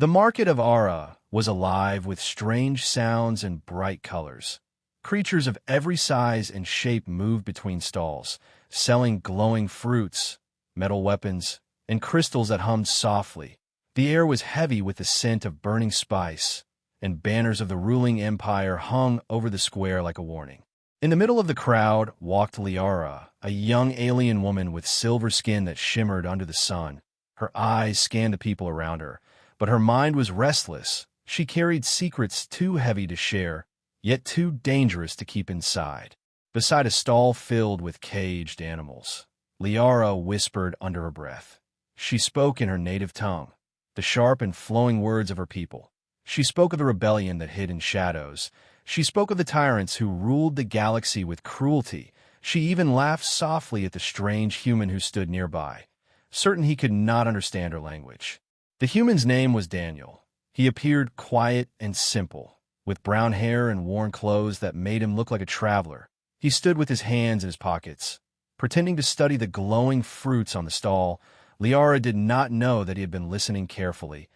The market of Ara was alive with strange sounds and bright colors. Creatures of every size and shape moved between stalls, selling glowing fruits, metal weapons, and crystals that hummed softly. The air was heavy with the scent of burning spice, and banners of the ruling empire hung over the square like a warning. In the middle of the crowd walked Liara, a young alien woman with silver skin that shimmered under the sun. Her eyes scanned the people around her, but her mind was restless. She carried secrets too heavy to share, yet too dangerous to keep inside. Beside a stall filled with caged animals, Liara whispered under her breath. She spoke in her native tongue, the sharp and flowing words of her people. She spoke of the rebellion that hid in shadows. She spoke of the tyrants who ruled the galaxy with cruelty. She even laughed softly at the strange human who stood nearby, certain he could not understand her language. The human's name was Daniel. He appeared quiet and simple, with brown hair and worn clothes that made him look like a traveler. He stood with his hands in his pockets, pretending to study the glowing fruits on the stall. Liara did not know that he had been listening carefully,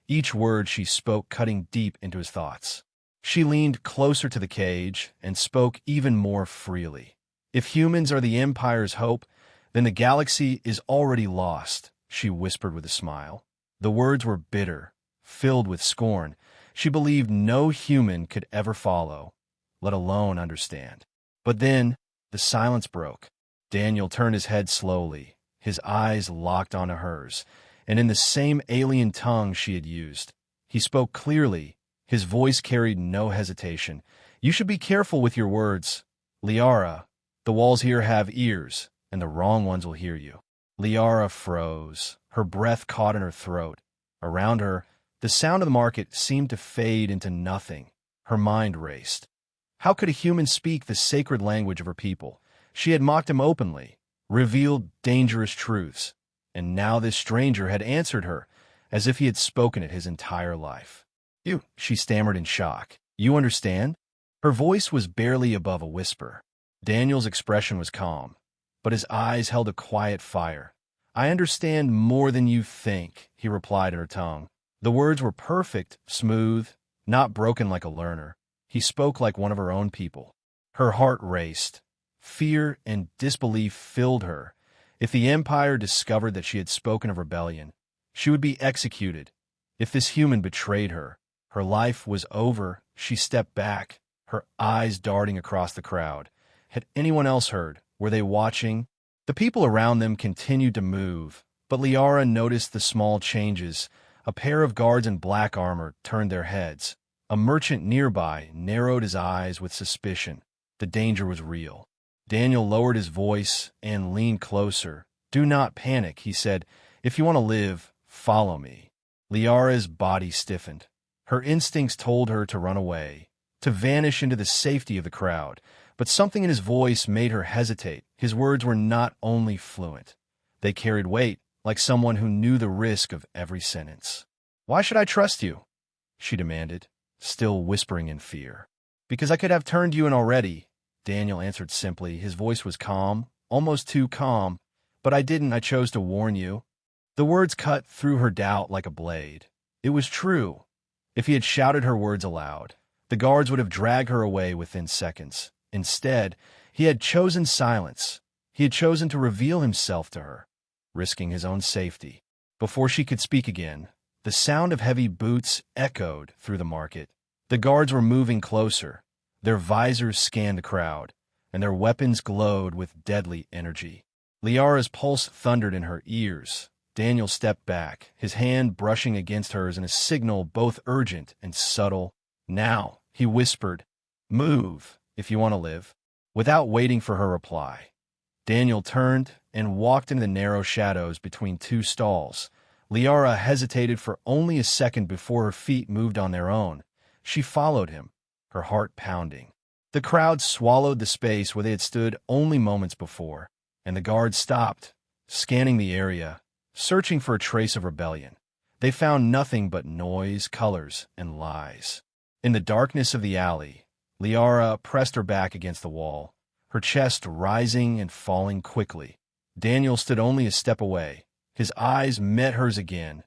each word she spoke cutting deep into his thoughts. She leaned closer to the cage and spoke even more freely. "If humans are the Empire's hope, then the galaxy is already lost," she whispered with a smile. The words were bitter, filled with scorn. She believed no human could ever follow, let alone understand. But then, the silence broke. Daniel turned his head slowly, his eyes locked onto hers, and in the same alien tongue she had used. He spoke clearly. His voice carried no hesitation. "You should be careful with your words, Liara. The walls here have ears, and the wrong ones will hear you." Liara froze. Her breath caught in her throat. Around her, the sound of the market seemed to fade into nothing. Her mind raced. How could a human speak the sacred language of her people? She had mocked him openly, revealed dangerous truths, and now this stranger had answered her as if he had spoken it his entire life. "You," she stammered in shock. "You understand?" Her voice was barely above a whisper. Daniel's expression was calm, but his eyes held a quiet fire. "I understand more than you think," he replied in her tongue. The words were perfect, smooth, not broken like a learner. He spoke like one of her own people. Her heart raced. Fear and disbelief filled her. If the Empire discovered that she had spoken of rebellion, she would be executed. If this human betrayed her, her life was over. She stepped back, her eyes darting across the crowd. Had anyone else heard? Were they watching? The people around them continued to move, but Liara noticed the small changes. A pair of guards in black armor turned their heads. A merchant nearby narrowed his eyes with suspicion. The danger was real. Daniel lowered his voice and leaned closer. "Do not panic," he said. "If you want to live, follow me." Liara's body stiffened. Her instincts told her to run away, to vanish into the safety of the crowd. But something in his voice made her hesitate. His words were not only fluent. They carried weight, like someone who knew the risk of every sentence. "Why should I trust you?" she demanded, still whispering in fear. "Because I could have turned you in already," Daniel answered simply. His voice was calm, almost too calm. "But I didn't. I chose to warn you." The words cut through her doubt like a blade. It was true. If he had shouted her words aloud, the guards would have dragged her away within seconds. Instead, he had chosen silence. He had chosen to reveal himself to her, risking his own safety. Before she could speak again, the sound of heavy boots echoed through the market. The guards were moving closer. Their visors scanned the crowd, and their weapons glowed with deadly energy. Liara's pulse thundered in her ears. Daniel stepped back, his hand brushing against hers in a signal both urgent and subtle. "Now," he whispered, "move, if you want to live." Without waiting for her reply, Daniel turned and walked into the narrow shadows between two stalls. Liara hesitated for only a second before her feet moved on their own. She followed him, her heart pounding. The crowd swallowed the space where they had stood only moments before, and the guards stopped, scanning the area, searching for a trace of rebellion. They found nothing but noise, colors, and lies. In the darkness of the alley, Liara pressed her back against the wall, her chest rising and falling quickly. Daniel stood only a step away. His eyes met hers again,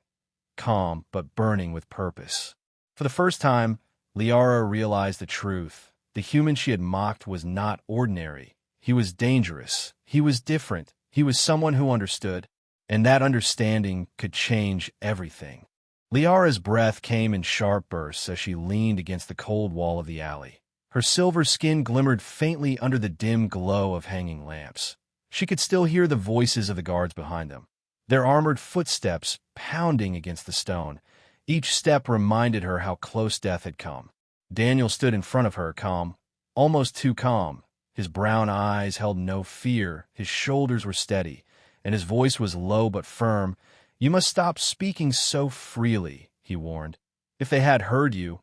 calm but burning with purpose. For the first time, Liara realized the truth. The human she had mocked was not ordinary. He was dangerous. He was different. He was someone who understood, and that understanding could change everything. Liara's breath came in sharp bursts as she leaned against the cold wall of the alley. Her silver skin glimmered faintly under the dim glow of hanging lamps. She could still hear the voices of the guards behind them, their armored footsteps pounding against the stone. Each step reminded her how close death had come. Daniel stood in front of her, calm, almost too calm. His brown eyes held no fear, his shoulders were steady, and his voice was low but firm. "You must stop speaking so freely," he warned. "If they had heard you,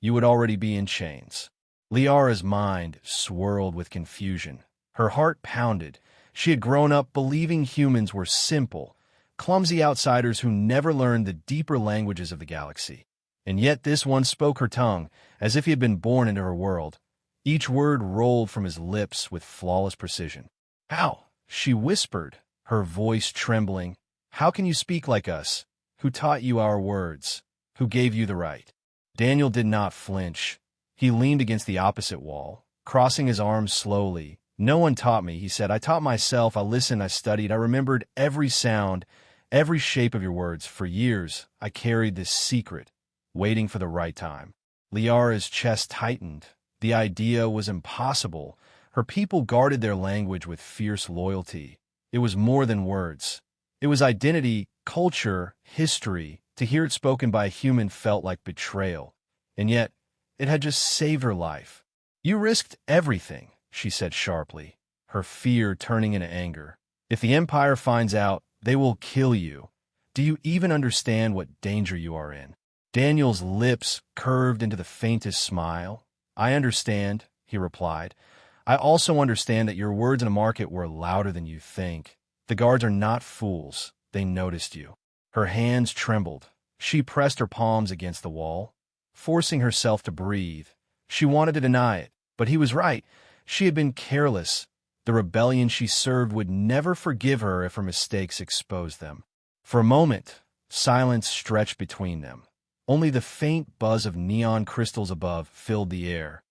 you would already be in chains." Liara's mind swirled with confusion. Her heart pounded. She had grown up believing humans were simple, clumsy outsiders who never learned the deeper languages of the galaxy. And yet this one spoke her tongue, as if he had been born into her world. Each word rolled from his lips with flawless precision. "How?" she whispered, her voice trembling. "How can you speak like us? Who taught you our words? Who gave you the right?" Daniel did not flinch. He leaned against the opposite wall, crossing his arms slowly. "No one taught me," he said. "I taught myself. I listened, I studied, I remembered every sound, every shape of your words. For years, I carried this secret, waiting for the right time." Liara's chest tightened. The idea was impossible. Her people guarded their language with fierce loyalty. It was more than words. It was identity, culture, history. To hear it spoken by a human felt like betrayal. And yet, it had just saved her life. "You risked everything," she said sharply, her fear turning into anger. "If the Empire finds out, they will kill you. Do you even understand what danger you are in?" Daniel's lips curved into the faintest smile. "I understand," he replied. "I also understand that your words in a market were louder than you think. The guards are not fools. They noticed you." Her hands trembled. She pressed her palms against the wall, forcing herself to breathe. She wanted to deny it, but he was right. She had been careless. The rebellion she served would never forgive her if her mistakes exposed them. For a moment, silence stretched between them. Only the faint buzz of neon crystals above filled the air.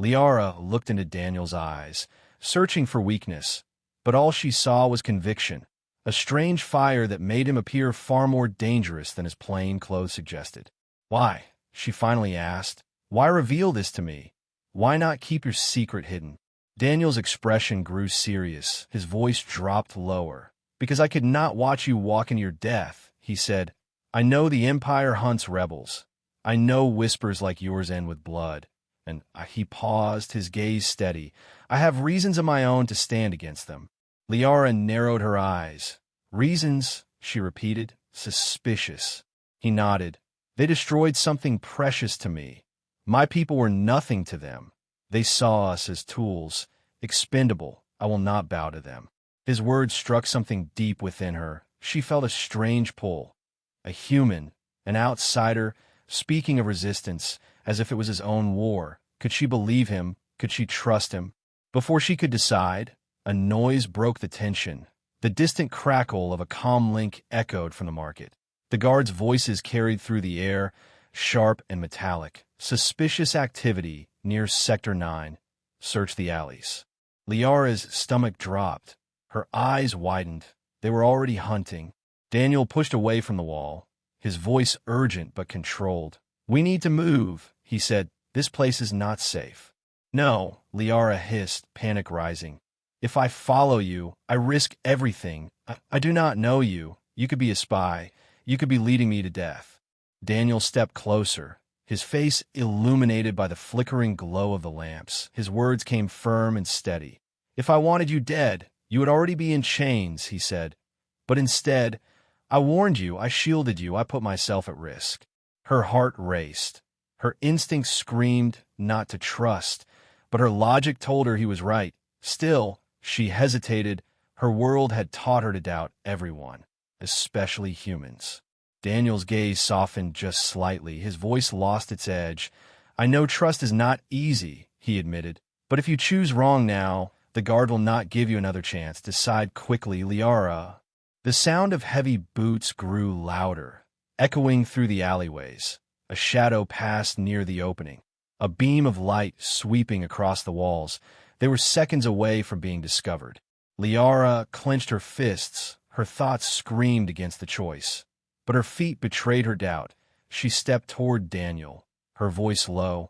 Liara looked into Daniel's eyes, searching for weakness, but all she saw was conviction, a strange fire that made him appear far more dangerous than his plain clothes suggested. "Why?" she finally asked. "Why reveal this to me? Why not keep your secret hidden?" Daniel's expression grew serious. His voice dropped lower. "Because I could not watch you walk into your death," he said. "I know the Empire hunts rebels. I know whispers like yours end with blood." And he paused, his gaze steady. "I have reasons of my own to stand against them." Liara narrowed her eyes. "Reasons?" she repeated. "Suspicious." He nodded. "They destroyed something precious to me. My people were nothing to them. They saw us as tools, expendable. I will not bow to them." His words struck something deep within her. She felt a strange pull. A human, an outsider, speaking of resistance, as if it was his own war. Could she believe him? Could she trust him? Before she could decide, a noise broke the tension. The distant crackle of a comm link echoed from the market. The guards' voices carried through the air, sharp and metallic. "Suspicious activity near Sector 9. Search the alleys." Liara's stomach dropped. Her eyes widened. They were already hunting. Daniel pushed away from the wall, his voice urgent but controlled. "We need to move," he said. "This place is not safe." "No," Liara hissed, panic rising. "If I follow you, I risk everything. I do not know you. You could be a spy. You could be leading me to death." Daniel stepped closer, his face illuminated by the flickering glow of the lamps. His words came firm and steady. "If I wanted you dead, you would already be in chains," he said. "But instead, I warned you, I shielded you, I put myself at risk." Her heart raced. Her instincts screamed not to trust, but her logic told her he was right. Still, she hesitated. Her world had taught her to doubt everyone, especially humans. Daniel's gaze softened just slightly. His voice lost its edge. "I know trust is not easy," he admitted. "But if you choose wrong now, the guard will not give you another chance. Decide quickly, Liara." The sound of heavy boots grew louder. echoing through the alleyways. A shadow passed near the opening, a beam of light sweeping across the walls. They were seconds away from being discovered. Liara clenched her fists. Her thoughts screamed against the choice. But her feet betrayed her doubt. She stepped toward Daniel, her voice low.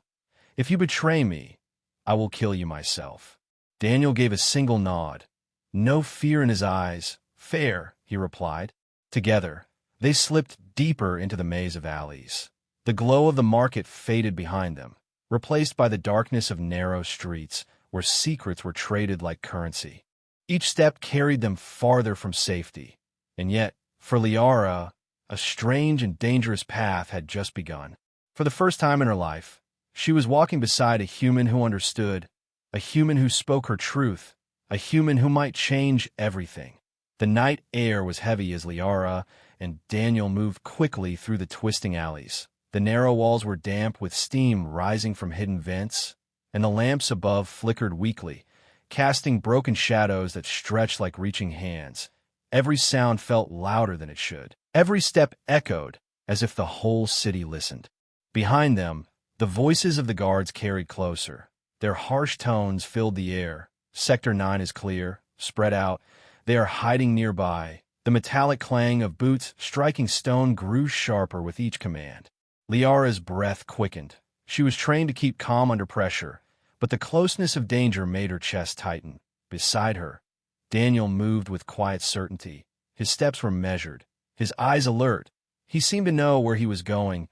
"If you betray me, I will kill you myself." Daniel gave a single nod. No fear in his eyes. "Fair," he replied. Together, they slipped deeper into the maze of alleys. The glow of the market faded behind them, replaced by the darkness of narrow streets where secrets were traded like currency. Each step carried them farther from safety. And yet, for Liara, a strange and dangerous path had just begun. For the first time in her life, she was walking beside a human who understood, a human who spoke her truth, a human who might change everything. The night air was heavy as Liara and Daniel moved quickly through the twisting alleys. The narrow walls were damp with steam rising from hidden vents, and the lamps above flickered weakly, casting broken shadows that stretched like reaching hands. Every sound felt louder than it should. Every step echoed as if the whole city listened. Behind them, the voices of the guards carried closer. Their harsh tones filled the air. Sector 9 is clear, spread out. They are hiding nearby. The metallic clang of boots striking stone grew sharper with each command. Liara's breath quickened. She was trained to keep calm under pressure, but the closeness of danger made her chest tighten. Beside her, Daniel moved with quiet certainty. His steps were measured, his eyes alert. He seemed to know where he was going,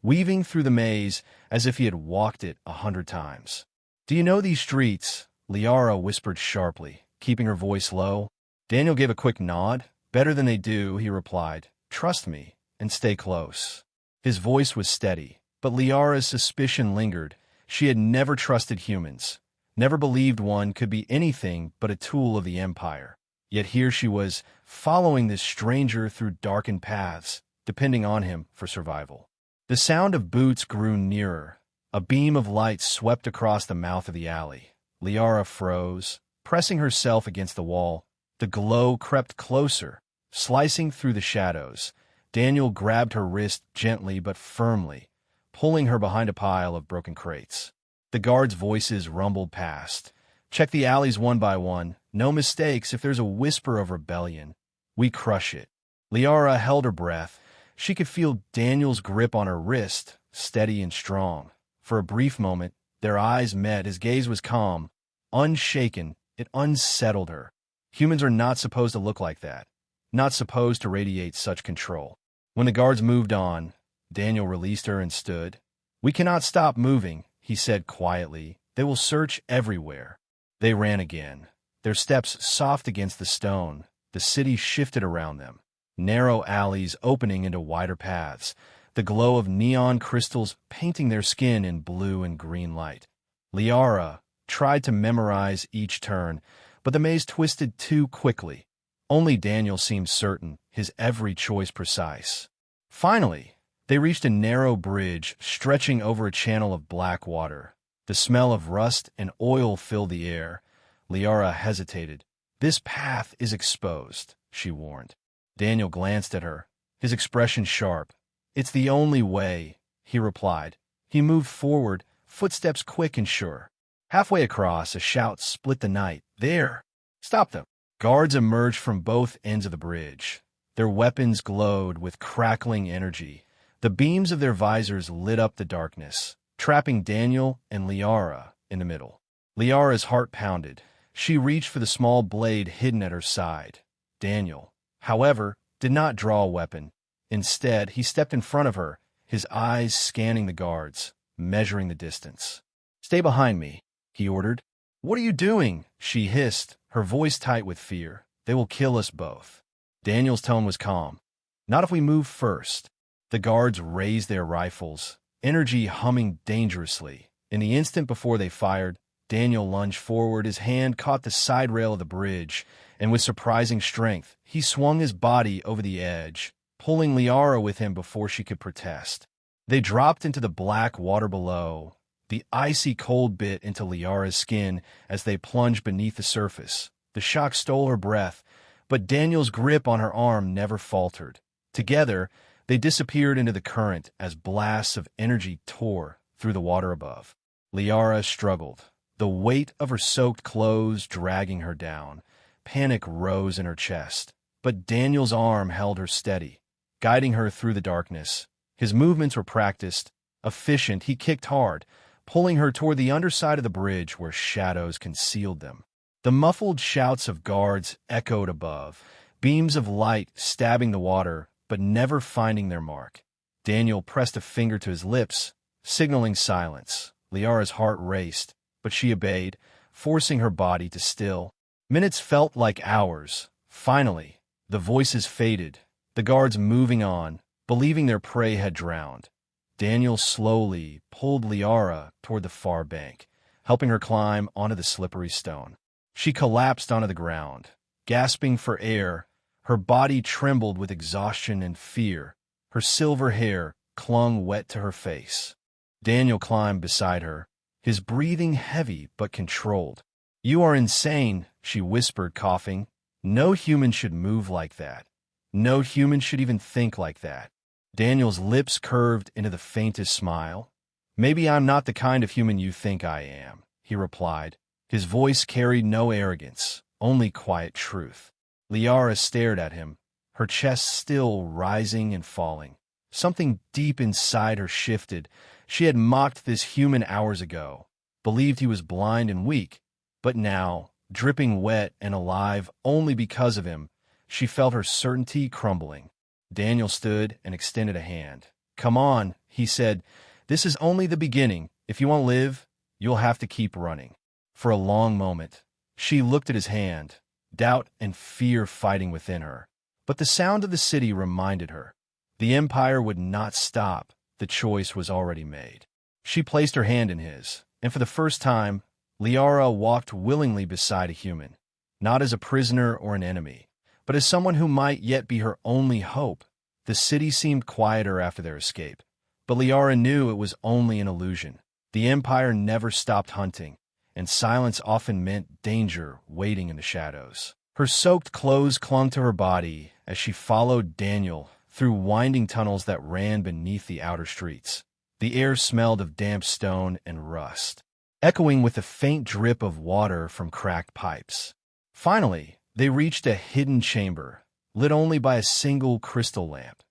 weaving through the maze as if he had walked it 100 times. "Do you know these streets?" Liara whispered sharply, keeping her voice low. Daniel gave a quick nod. "Better than they do," he replied. "Trust me, and stay close." His voice was steady, but Liara's suspicion lingered. She had never trusted humans, never believed one could be anything but a tool of the Empire. Yet here she was, following this stranger through darkened paths, depending on him for survival. The sound of boots grew nearer. A beam of light swept across the mouth of the alley. Liara froze, pressing herself against the wall. The glow crept closer, slicing through the shadows. Daniel grabbed her wrist gently but firmly, pulling her behind a pile of broken crates. The guards' voices rumbled past. "Check the alleys one by one. No mistakes. If there's a whisper of rebellion, we crush it." Liara held her breath. She could feel Daniel's grip on her wrist, steady and strong. For a brief moment, their eyes met. His gaze was calm, unshaken. It unsettled her. Humans are not supposed to look like that, not supposed to radiate such control. When the guards moved on, Daniel released her and stood. "We cannot stop moving," he said quietly. "They will search everywhere." They ran again, their steps soft against the stone. The city shifted around them, narrow alleys opening into wider paths, the glow of neon crystals painting their skin in blue and green light. Liara tried to memorize each turn, but the maze twisted too quickly. Only Daniel seemed certain, his every choice precise. Finally, they reached a narrow bridge stretching over a channel of black water. The smell of rust and oil filled the air. Liara hesitated. "This path is exposed," she warned. Daniel glanced at her, his expression sharp. "It's the only way," he replied. He moved forward, footsteps quick and sure. Halfway across, a shout split the night. "There! Stop them!" Guards emerged from both ends of the bridge. Their weapons glowed with crackling energy. The beams of their visors lit up the darkness, trapping Daniel and Liara in the middle. Liara's heart pounded. She reached for the small blade hidden at her side. Daniel, however, did not draw a weapon. Instead, he stepped in front of her, his eyes scanning the guards, measuring the distance. "Stay behind me," he ordered. "What are you doing?" she hissed, her voice tight with fear. "They will kill us both." Daniel's tone was calm. "Not if we move first." The guards raised their rifles, energy humming dangerously. In the instant before they fired, Daniel lunged forward. His hand caught the side rail of the bridge, and with surprising strength, he swung his body over the edge, pulling Liara with him before she could protest. They dropped into the black water below. The icy cold bit into Liara's skin as they plunged beneath the surface. The shock stole her breath, but Daniel's grip on her arm never faltered. Together, They disappeared into the current as blasts of energy tore through the water above. Liara struggled, the weight of her soaked clothes dragging her down. Panic rose in her chest, but Daniel's arm held her steady, guiding her through the darkness. His movements were practiced, efficient. He kicked hard, pulling her toward the underside of the bridge where shadows concealed them. The muffled shouts of guards echoed above, beams of light stabbing the water but never finding their mark. Daniel pressed a finger to his lips, signaling silence. Liara's heart raced, but she obeyed, forcing her body to still. Minutes felt like hours. Finally, the voices faded, the guards moving on, believing their prey had drowned. Daniel slowly pulled Liara toward the far bank, helping her climb onto the slippery stone. She collapsed onto the ground, gasping for air. Her body trembled with exhaustion and fear. Her silver hair clung wet to her face. Daniel climbed beside her, his breathing heavy but controlled. "You are insane," she whispered, coughing. "No human should move like that. No human should even think like that." Daniel's lips curved into the faintest smile. "Maybe I'm not the kind of human you think I am," he replied. His voice carried no arrogance, only quiet truth. Liara stared at him, her chest still rising and falling. Something deep inside her shifted. She had mocked this human hours ago, believed he was blind and weak, but now, dripping wet and alive only because of him, she felt her certainty crumbling. Daniel stood and extended a hand. "Come on," he said. "This is only the beginning. If you want to live, you'll have to keep running." For a long moment, she looked at his hand, doubt and fear fighting within her. But the sound of the city reminded her. The Empire would not stop. The choice was already made. She placed her hand in his, and for the first time, Liara walked willingly beside a human, not as a prisoner or an enemy, but as someone who might yet be her only hope. The city seemed quieter after their escape, but Liara knew it was only an illusion. The Empire never stopped hunting, and silence often meant danger waiting in the shadows. Her soaked clothes clung to her body as she followed Daniel through winding tunnels that ran beneath the outer streets. The air smelled of damp stone and rust, echoing with the faint drip of water from cracked pipes. Finally, they reached a hidden chamber, lit only by a single crystal lamp.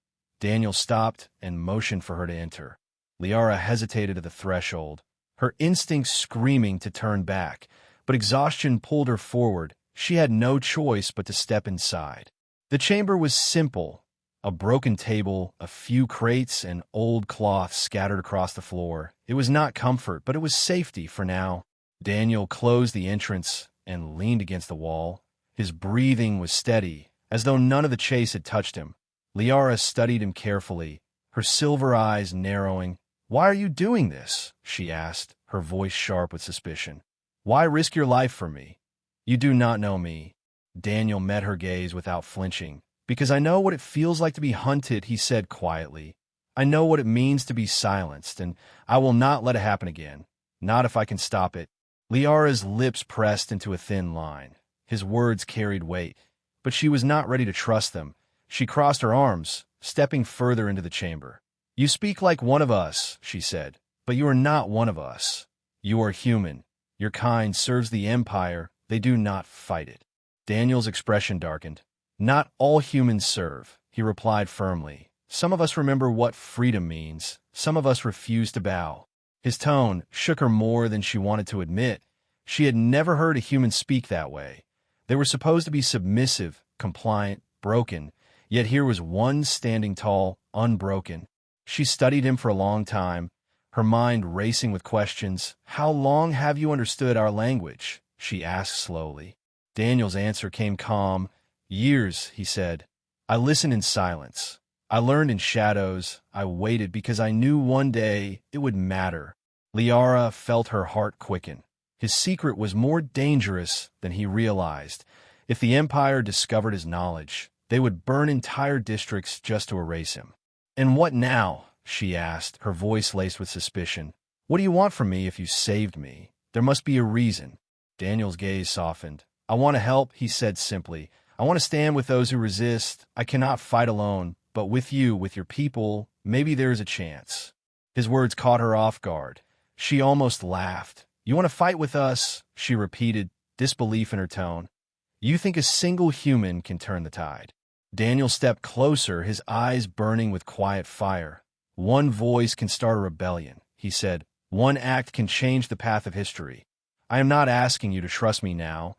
Daniel stopped and motioned for her to enter. Liara hesitated at the threshold, her instincts screaming to turn back, but exhaustion pulled her forward. She had no choice but to step inside. The chamber was simple. A broken table, a few crates, and old cloth scattered across the floor. It was not comfort, but it was safety for now. Daniel closed the entrance and leaned against the wall. His breathing was steady, as though none of the chase had touched him. Liara studied him carefully, her silver eyes narrowing. "Why are you doing this?" she asked, her voice sharp with suspicion. "Why risk your life for me?" "You do not know me." Daniel met her gaze without flinching. "Because I know what it feels like to be hunted," he said quietly. "I know what it means to be silenced, and I will not let it happen again. Not if I can stop it." Liara's lips pressed into a thin line. His words carried weight, but she was not ready to trust them. She crossed her arms, stepping further into the chamber. "You speak like one of us," she said, "but you are not one of us. You are human. Your kind serves the Empire. They do not fight it." Daniel's expression darkened. "Not all humans serve," he replied firmly. "Some of us remember what freedom means. Some of us refuse to bow." His tone shook her more than she wanted to admit. She had never heard a human speak that way. They were supposed to be submissive, compliant, broken, yet here was one standing tall, unbroken. She studied him for a long time, her mind racing with questions. "How long have you understood our language?" she asked slowly. Daniel's answer came calm. "Years," he said. "I listened in silence. I learned in shadows. I waited because I knew one day it would matter." Liara felt her heart quicken. His secret was more dangerous than he realized. If the Empire discovered his knowledge, they would burn entire districts just to erase him. "And what now?" she asked, her voice laced with suspicion. "What do you want from me if you saved me? There must be a reason." Daniel's gaze softened. "I want to help," he said simply. "I want to stand with those who resist. I cannot fight alone, but with you, with your people, maybe there is a chance." His words caught her off guard. She almost laughed. "You want to fight with us?" she repeated, disbelief in her tone. "You think a single human can turn the tide?" Daniel stepped closer, his eyes burning with quiet fire. "One voice can start a rebellion," he said. "One act can change the path of history. I am not asking you to trust me now.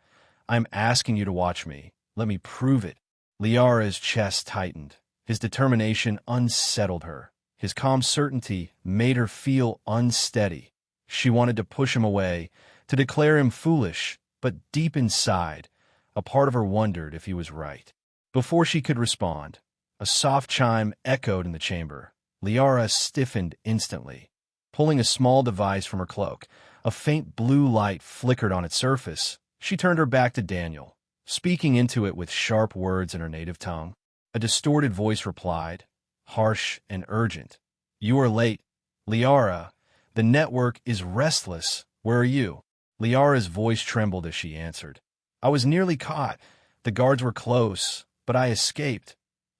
I am asking you to watch me. Let me prove it." Liara's chest tightened. His determination unsettled her. His calm certainty made her feel unsteady. She wanted to push him away, to declare him foolish, but deep inside, a part of her wondered if he was right. Before she could respond, a soft chime echoed in the chamber. Liara stiffened instantly. Pulling a small device from her cloak, a faint blue light flickered on its surface. She turned her back to Daniel, speaking into it with sharp words in her native tongue. A distorted voice replied, harsh and urgent. "You are late. Liara, the network is restless. Where are you?" Liara's voice trembled as she answered. "I was nearly caught. The guards were close, but I escaped."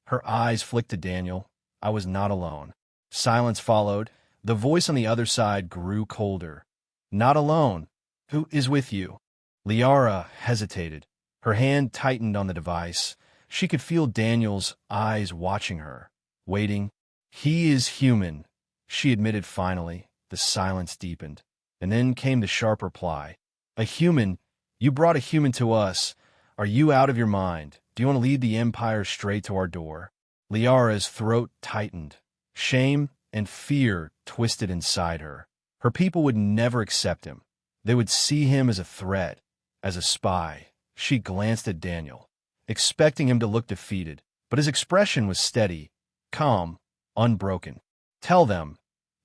Her eyes flicked to Daniel. "I was not alone." Silence followed. The voice on the other side grew colder. "Not alone. Who is with you?" Liara hesitated. Her hand tightened on the device. She could feel Daniel's eyes watching her, waiting. "He is human," she admitted finally. The silence deepened. And then came the sharp reply. "A human? You brought a human to us. Are you out of your mind? Do you want to lead the Empire straight to our door?" Liara's throat tightened. Shame and fear twisted inside her. Her people would never accept him. They would see him as a threat, as a spy. She glanced at Daniel, expecting him to look defeated, but his expression was steady, calm, unbroken. "Tell them,"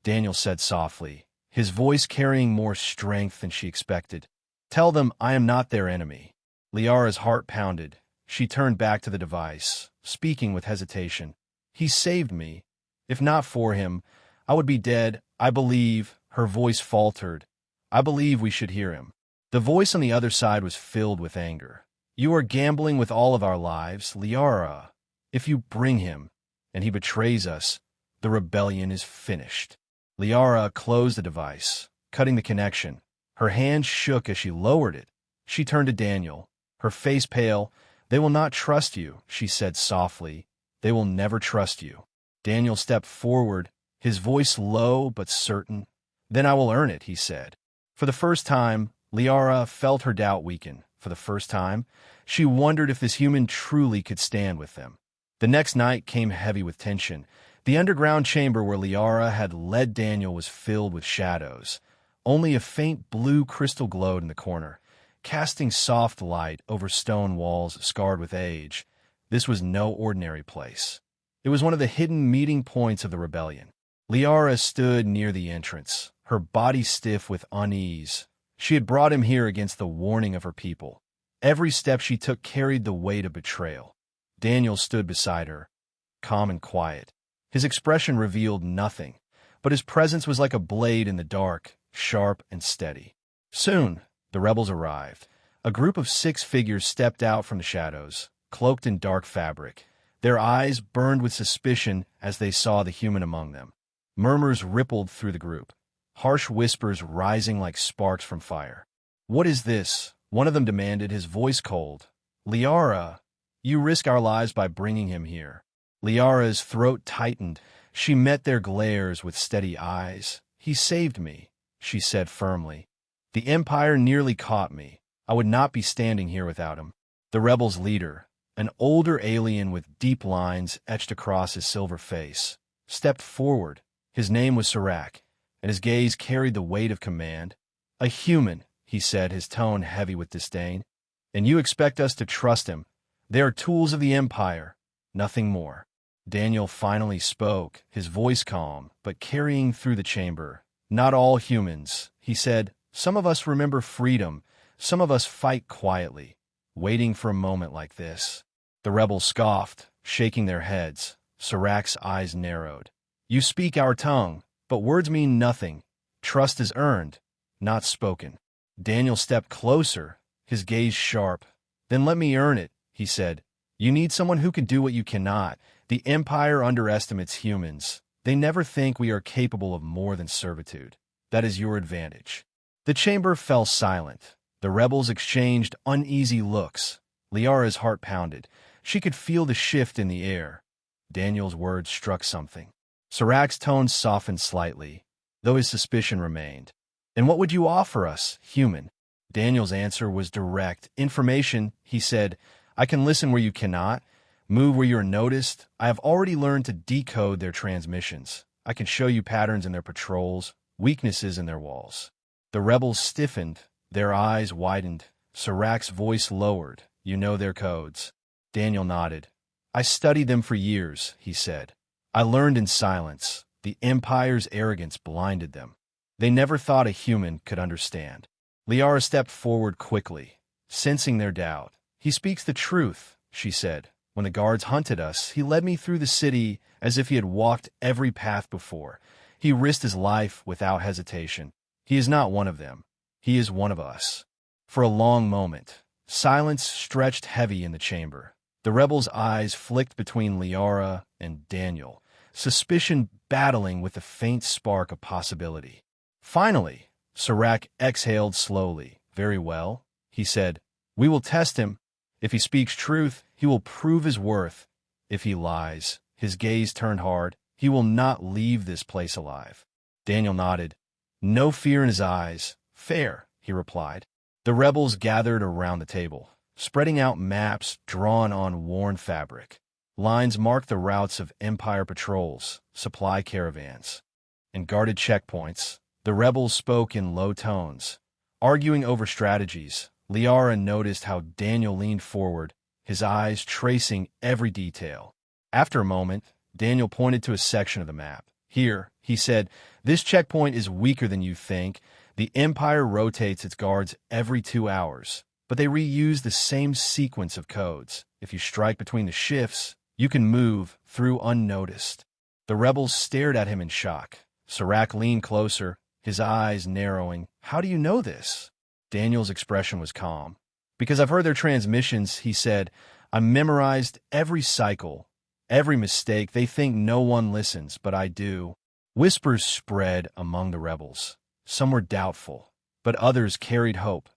Daniel said softly, his voice carrying more strength than she expected. "Tell them I am not their enemy." Liara's heart pounded. She turned back to the device, speaking with hesitation. "He saved me. If not for him, I would be dead. I believe," her voice faltered, "I believe we should hear him." The voice on the other side was filled with anger. "You are gambling with all of our lives, Liara. If you bring him, and he betrays us, the rebellion is finished." Liara closed the device, cutting the connection. Her hand shook as she lowered it. She turned to Daniel, her face pale. "They will not trust you," she said softly. "They will never trust you." Daniel stepped forward, his voice low but certain. "Then I will earn it," he said. For the first time, Liara felt her doubt weaken. For the first time, she wondered if this human truly could stand with them. The next night came heavy with tension. The underground chamber where Liara had led Daniel was filled with shadows. Only a faint blue crystal glowed in the corner, casting soft light over stone walls scarred with age. This was no ordinary place. It was one of the hidden meeting points of the rebellion. Liara stood near the entrance, her body stiff with unease. She had brought him here against the warning of her people. Every step she took carried the weight of betrayal. Daniel stood beside her, calm and quiet. His expression revealed nothing, but his presence was like a blade in the dark, sharp and steady. Soon, the rebels arrived. A group of 6 figures stepped out from the shadows, cloaked in dark fabric. Their eyes burned with suspicion as they saw the human among them. Murmurs rippled through the group, harsh whispers rising like sparks from fire. "What is this?" one of them demanded, his voice cold. "Liara, you risk our lives by bringing him here." Liara's throat tightened. She met their glares with steady eyes. "He saved me," she said firmly. "The Empire nearly caught me. I would not be standing here without him." The rebels' leader, an older alien with deep lines etched across his silver face, stepped forward. His name was Sirac, and his gaze carried the weight of command. "A human," he said, his tone heavy with disdain. "And you expect us to trust him? They are tools of the Empire, nothing more." Daniel finally spoke, his voice calm, but carrying through the chamber. "Not all humans," he said. "Some of us remember freedom. Some of us fight quietly, waiting for a moment like this." The rebels scoffed, shaking their heads. Sirac's eyes narrowed. "You speak our tongue, but words mean nothing. Trust is earned, not spoken." Daniel stepped closer, his gaze sharp. "Then let me earn it," he said. "You need someone who can do what you cannot. The Empire underestimates humans. They never think we are capable of more than servitude. That is your advantage." The chamber fell silent. The rebels exchanged uneasy looks. Liara's heart pounded. She could feel the shift in the air. Daniel's words struck something. Sirach's tone softened slightly, though his suspicion remained. "And what would you offer us, human?" Daniel's answer was direct. "Information," he said. "I can listen where you cannot, move where you are noticed. I have already learned to decode their transmissions. I can show you patterns in their patrols, weaknesses in their walls." The rebels stiffened, their eyes widened. Sirach's voice lowered. "You know their codes." Daniel nodded. "I studied them for years," he said. "I learned in silence. The Empire's arrogance blinded them. They never thought a human could understand." Liara stepped forward quickly, sensing their doubt. "He speaks the truth," she said. "When the guards hunted us, he led me through the city as if he had walked every path before. He risked his life without hesitation. He is not one of them. He is one of us." For a long moment, silence stretched heavy in the chamber. The rebels' eyes flicked between Liara and Daniel, suspicion battling with a faint spark of possibility. Finally, Sirach exhaled slowly. "Very well," he said. "We will test him. If he speaks truth, he will prove his worth. If he lies," his gaze turned hard, "he will not leave this place alive." Daniel nodded. No fear in his eyes. "Fair," he replied. The rebels gathered around the table, spreading out maps drawn on worn fabric. Lines marked the routes of Empire patrols, supply caravans, and guarded checkpoints. The rebels spoke in low tones, arguing over strategies. Liara noticed how Daniel leaned forward, his eyes tracing every detail. After a moment, Daniel pointed to a section of the map. "Here," he said, "this checkpoint is weaker than you think. The Empire rotates its guards every 2 hours, but they reuse the same sequence of codes. If you strike between the shifts, you can move through unnoticed." The rebels stared at him in shock. Sirach leaned closer, his eyes narrowing. "How do you know this?" Daniel's expression was calm. "Because I've heard their transmissions," he said. "I memorized every cycle, every mistake. They think no one listens, but I do." Whispers spread among the rebels. Some were doubtful, but others carried hope.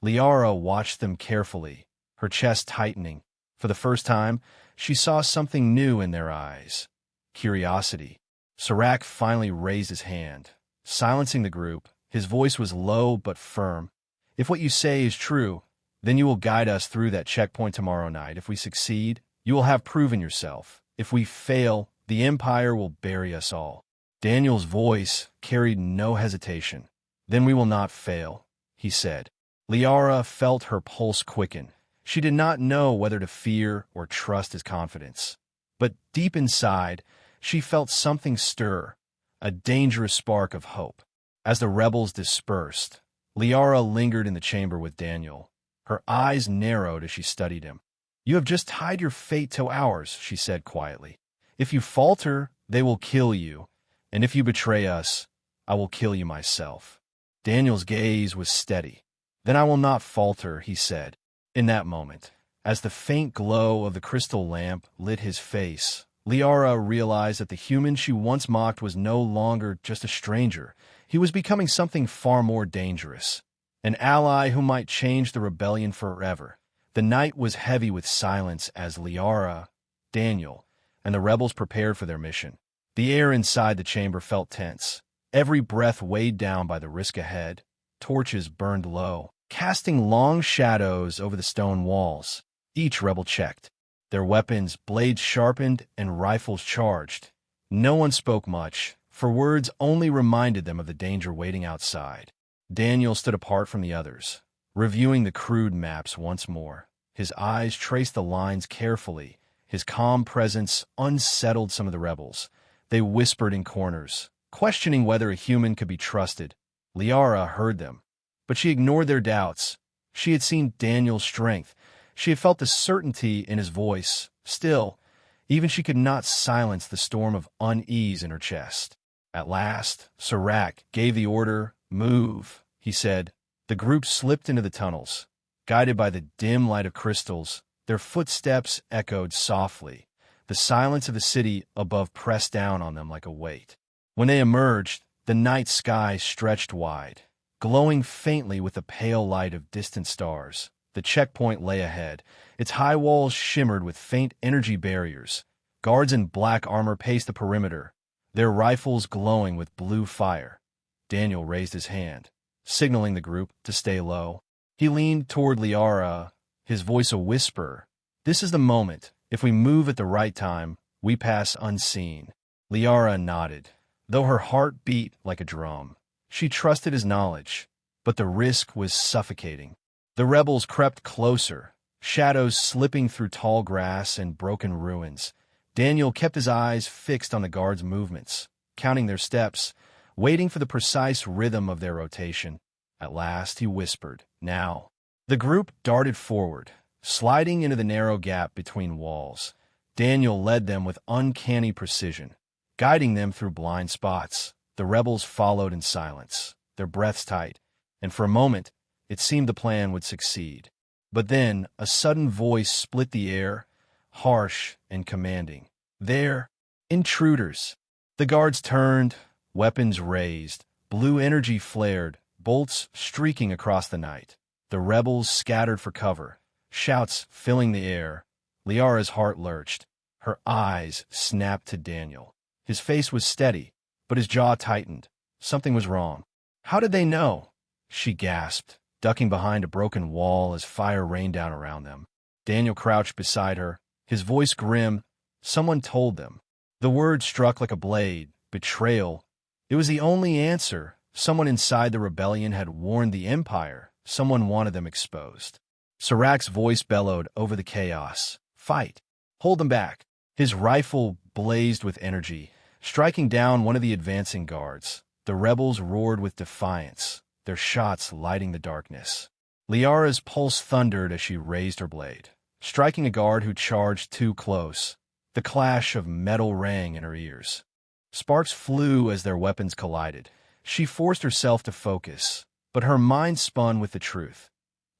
Liara watched them carefully, her chest tightening. For the first time, she saw something new in their eyes. Curiosity. Sirach finally raised his hand, silencing the group. His voice was low but firm. "If what you say is true, then you will guide us through that checkpoint tomorrow night. If we succeed, you will have proven yourself. If we fail, the Empire will bury us all." Daniel's voice carried no hesitation. "Then we will not fail," he said. Liara felt her pulse quicken. She did not know whether to fear or trust his confidence. But deep inside, she felt something stir, a dangerous spark of hope. As the rebels dispersed, Liara lingered in the chamber with Daniel. Her eyes narrowed as she studied him. "You have just tied your fate to ours," she said quietly. "If you falter, they will kill you. And if you betray us, I will kill you myself." Daniel's gaze was steady. "Then I will not falter," he said. In that moment, as the faint glow of the crystal lamp lit his face, Liara realized that the human she once mocked was no longer just a stranger. He was becoming something far more dangerous, an ally who might change the rebellion forever. The night was heavy with silence as Liara, Daniel, and the rebels prepared for their mission. The air inside the chamber felt tense, every breath weighed down by the risk ahead. Torches burned low, casting long shadows over the stone walls. Each rebel checked, their weapons, blades sharpened, and rifles charged. No one spoke much, for words only reminded them of the danger waiting outside. Daniel stood apart from the others, reviewing the crude maps once more. His eyes traced the lines carefully. His calm presence unsettled some of the rebels. They whispered in corners, questioning whether a human could be trusted. Liara heard them, but she ignored their doubts. She had seen Daniel's strength. She had felt the certainty in his voice. Still, even she could not silence the storm of unease in her chest. At last, Sirach gave the order, "Move," he said. The group slipped into the tunnels. Guided by the dim light of crystals, their footsteps echoed softly, The silence of the city above pressed down on them like a weight. When they emerged, the night sky stretched wide, glowing faintly with the pale light of distant stars. The checkpoint lay ahead. Its high walls shimmered with faint energy barriers. Guards in black armor paced the perimeter, their rifles glowing with blue fire. Daniel raised his hand, signaling the group to stay low. He leaned toward Liara, his voice a whisper. "This is the moment. If we move at the right time, we pass unseen." Liara nodded, though her heart beat like a drum. She trusted his knowledge, but the risk was suffocating. The rebels crept closer, shadows slipping through tall grass and broken ruins. Daniel kept his eyes fixed on the guards' movements, counting their steps, waiting for the precise rhythm of their rotation. At last he whispered, "Now." The group darted forward, sliding into the narrow gap between walls. Daniel led them with uncanny precision, guiding them through blind spots. The rebels followed in silence, their breaths tight, and for a moment it seemed the plan would succeed. But then a sudden voice split the air, harsh and commanding. "There! Intruders!" The guards turned, weapons raised, blue energy flared, bolts streaking across the night. The rebels scattered for cover, shouts filling the air. Liara's heart lurched. Her eyes snapped to Daniel. His face was steady, but his jaw tightened. Something was wrong. "How did they know?" she gasped, ducking behind a broken wall as fire rained down around them. Daniel crouched beside her, his voice grim. "Someone told them." The word struck like a blade. Betrayal. It was the only answer. Someone inside the rebellion had warned the Empire. Someone wanted them exposed. Sirac's voice bellowed over the chaos. "Fight! Hold them back!" His rifle blazed with energy, striking down one of the advancing guards. The rebels roared with defiance, their shots lighting the darkness. Liara's pulse thundered as she raised her blade, striking a guard who charged too close. The clash of metal rang in her ears. Sparks flew as their weapons collided. She forced herself to focus, but her mind spun with the truth.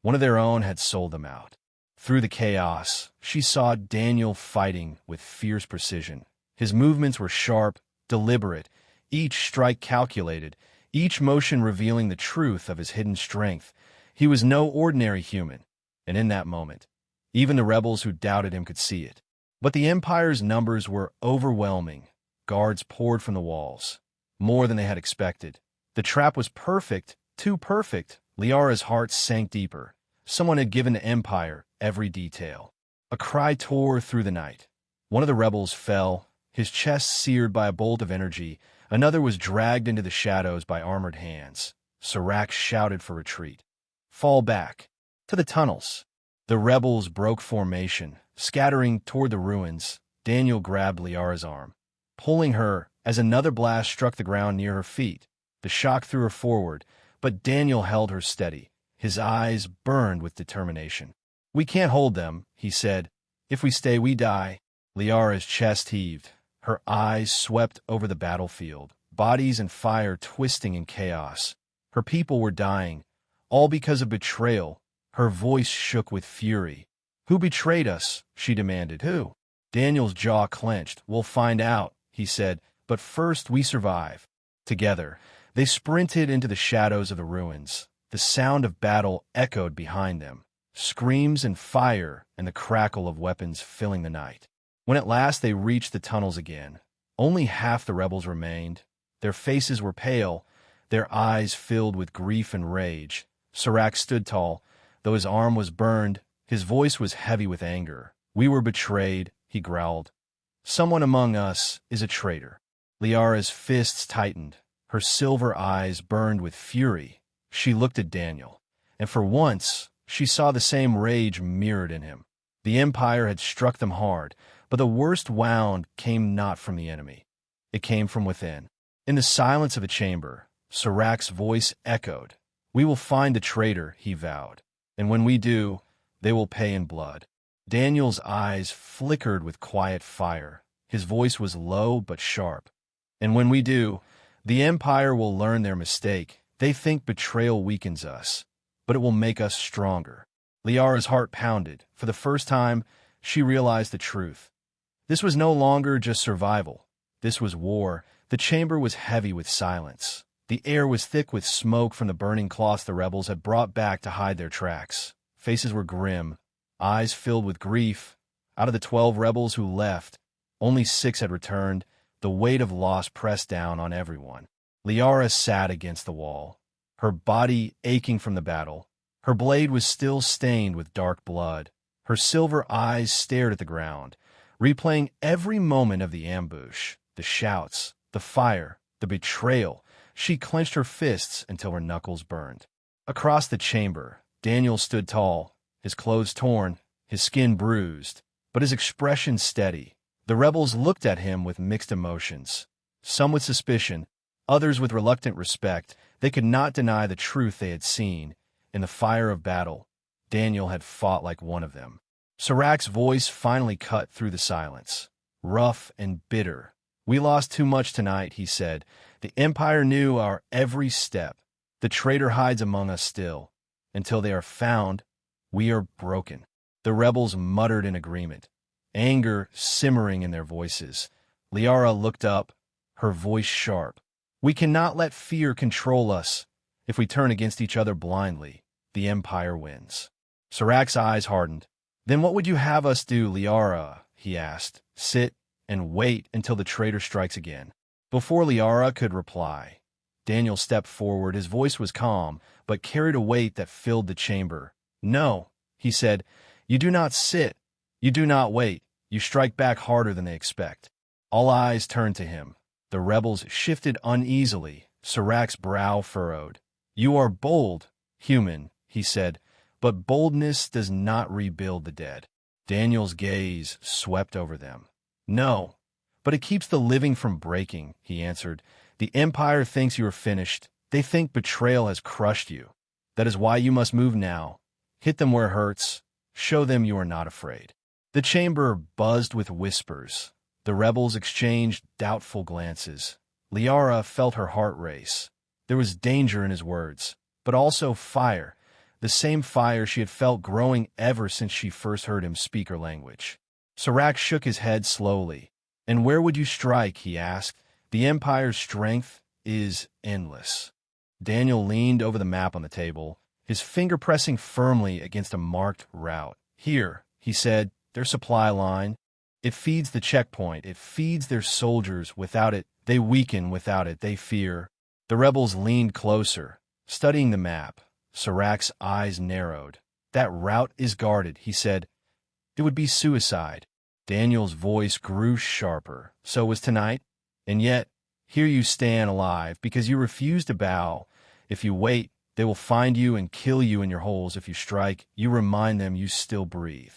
One of their own had sold them out. Through the chaos, she saw Daniel fighting with fierce precision. His movements were sharp, deliberate, each strike calculated, each motion revealing the truth of his hidden strength. He was no ordinary human, and in that moment, even the rebels who doubted him could see it. But the Empire's numbers were overwhelming. Guards poured from the walls, more than they had expected. The trap was perfect, too perfect. Liara's heart sank deeper. Someone had given the Empire every detail. A cry tore through the night. One of the rebels fell, his chest seared by a bolt of energy. Another was dragged into the shadows by armored hands. Sirac shouted for retreat. "Fall back! To the tunnels!" The rebels broke formation, scattering toward the ruins. Daniel grabbed Liara's arm, pulling her as another blast struck the ground near her feet. The shock threw her forward, but Daniel held her steady. His eyes burned with determination. "We can't hold them," he said. "If we stay, we die." Liara's chest heaved. Her eyes swept over the battlefield, bodies and fire twisting in chaos. Her people were dying, all because of betrayal. Her voice shook with fury. "Who betrayed us?" she demanded. "Who?" Daniel's jaw clenched. "We'll find out," he said, "but first we survive." Together, they sprinted into the shadows of the ruins. The sound of battle echoed behind them, screams and fire and the crackle of weapons filling the night. When at last they reached the tunnels again, only half the rebels remained. Their faces were pale, their eyes filled with grief and rage. Sirac stood tall, though his arm was burned. His voice was heavy with anger. "We were betrayed," he growled. "Someone among us is a traitor." Liara's fists tightened. Her silver eyes burned with fury. She looked at Daniel, and for once she saw the same rage mirrored in him. The Empire had struck them hard, but the worst wound came not from the enemy. It came from within. In the silence of the chamber, Sirac's voice echoed. "We will find the traitor," he vowed, "and when we do, they will pay in blood." Daniel's eyes flickered with quiet fire. His voice was low but sharp. "And when we do, the Empire will learn their mistake. They think betrayal weakens us, but it will make us stronger." Liara's heart pounded. For the first time, she realized the truth. This was no longer just survival. This was war. The chamber was heavy with silence. The air was thick with smoke from the burning cloths the rebels had brought back to hide their tracks. Faces were grim, eyes filled with grief. Out of the 12 rebels who left, only 6 had returned. The weight of loss pressed down on everyone. Liara sat against the wall, her body aching from the battle. Her blade was still stained with dark blood. Her silver eyes stared at the ground, replaying every moment of the ambush, the shouts, the fire, the betrayal. She clenched her fists until her knuckles burned. Across the chamber, Daniel stood tall, his clothes torn, his skin bruised, but his expression steady. The rebels looked at him with mixed emotions, some with suspicion, others with reluctant respect. They could not deny the truth they had seen. In the fire of battle, Daniel had fought like one of them. Sirach's voice finally cut through the silence, rough and bitter. "We lost too much tonight," he said. "The Empire knew our every step. The traitor hides among us still. Until they are found, we are broken." The rebels muttered in agreement, anger simmering in their voices. Liara looked up, her voice sharp. "We cannot let fear control us. If we turn against each other blindly, the Empire wins." Sirach's eyes hardened. "Then what would you have us do, Liara?" he asked. "Sit and wait until the traitor strikes again." Before Liara could reply, Daniel stepped forward. His voice was calm, but carried a weight that filled the chamber. "No," he said, "you do not sit. You do not wait. You strike back harder than they expect." All eyes turned to him. The rebels shifted uneasily. Sirach's brow furrowed. "You are bold, human," he said, "but boldness does not rebuild the dead." Daniel's gaze swept over them. "No, but it keeps the living from breaking," he answered. "The Empire thinks you are finished. They think betrayal has crushed you. That is why you must move now. Hit them where it hurts. Show them you are not afraid." The chamber buzzed with whispers. The rebels exchanged doubtful glances. Liara felt her heart race. There was danger in his words, but also fire, the same fire she had felt growing ever since she first heard him speak her language. Sirach shook his head slowly. "And where would you strike?" he asked. "The Empire's strength is endless." Daniel leaned over the map on the table, his finger pressing firmly against a marked route. "Here," he said, "their supply line. It feeds the checkpoint. It feeds their soldiers. Without it, they weaken. Without it, they fear." The rebels leaned closer, studying the map. Sirach's eyes narrowed. "That route is guarded," he said. "It would be suicide." Daniel's voice grew sharper. "So was tonight. And yet, here you stand alive because you refuse to bow. If you wait, they will find you and kill you in your holes. If you strike, you remind them you still breathe."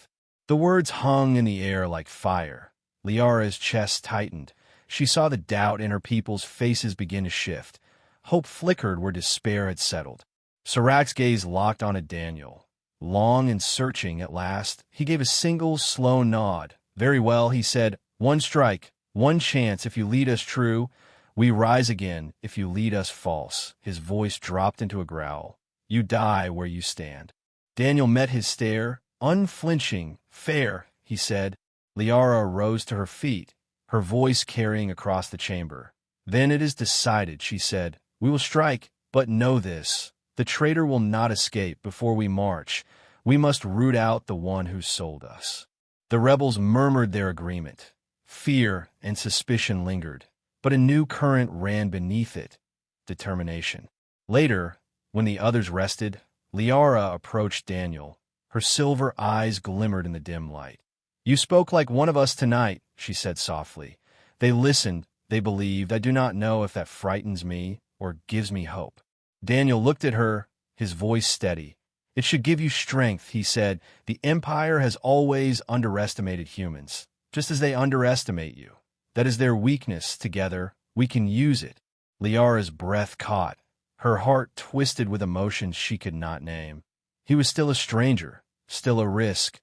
The words hung in the air like fire. Liara's chest tightened. She saw the doubt in her people's faces begin to shift. Hope flickered where despair had settled. Sirach's gaze locked onto Daniel. Long and searching at last, he gave a single, slow nod. "Very well," he said. "One strike, one chance. If you lead us true, we rise again. If you lead us false." His voice dropped into a growl. "You die where you stand." Daniel met his stare, unflinching. "Fair," he said. Liara rose to her feet, her voice carrying across the chamber. "Then it is decided," she said. "We will strike, but know this. The traitor will not escape before we march. We must root out the one who sold us." The rebels murmured their agreement. Fear and suspicion lingered, but a new current ran beneath it: determination. Later, when the others rested, Liara approached Daniel. Her silver eyes glimmered in the dim light. "You spoke like one of us tonight," she said softly. "They listened, they believed. I do not know if that frightens me or gives me hope." Daniel looked at her, his voice steady. "It should give you strength," he said. "The Empire has always underestimated humans, just as they underestimate you. That is their weakness. Together, we can use it." Liara's breath caught. Her heart twisted with emotions she could not name. He was still a stranger, still a risk,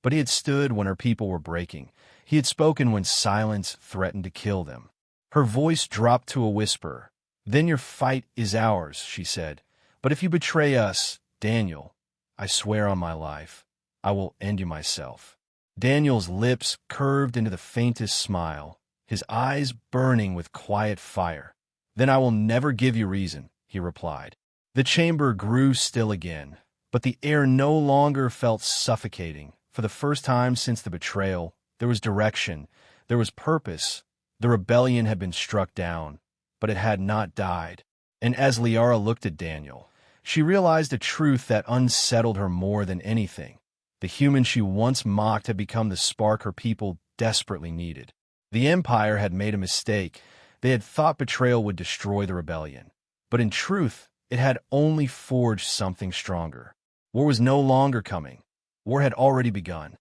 but he had stood when her people were breaking. He had spoken when silence threatened to kill them. Her voice dropped to a whisper. "Then your fight is ours," she said. "But if you betray us, Daniel, I swear on my life, I will end you myself." Daniel's lips curved into the faintest smile, his eyes burning with quiet fire. "Then I will never give you reason," he replied. The chamber grew still again, but the air no longer felt suffocating. For the first time since the betrayal, there was direction, there was purpose. The rebellion had been struck down, but it had not died. And as Liara looked at Daniel, she realized a truth that unsettled her more than anything. The human she once mocked had become the spark her people desperately needed. The Empire had made a mistake. They had thought betrayal would destroy the rebellion. But in truth, it had only forged something stronger. War was no longer coming. War had already begun.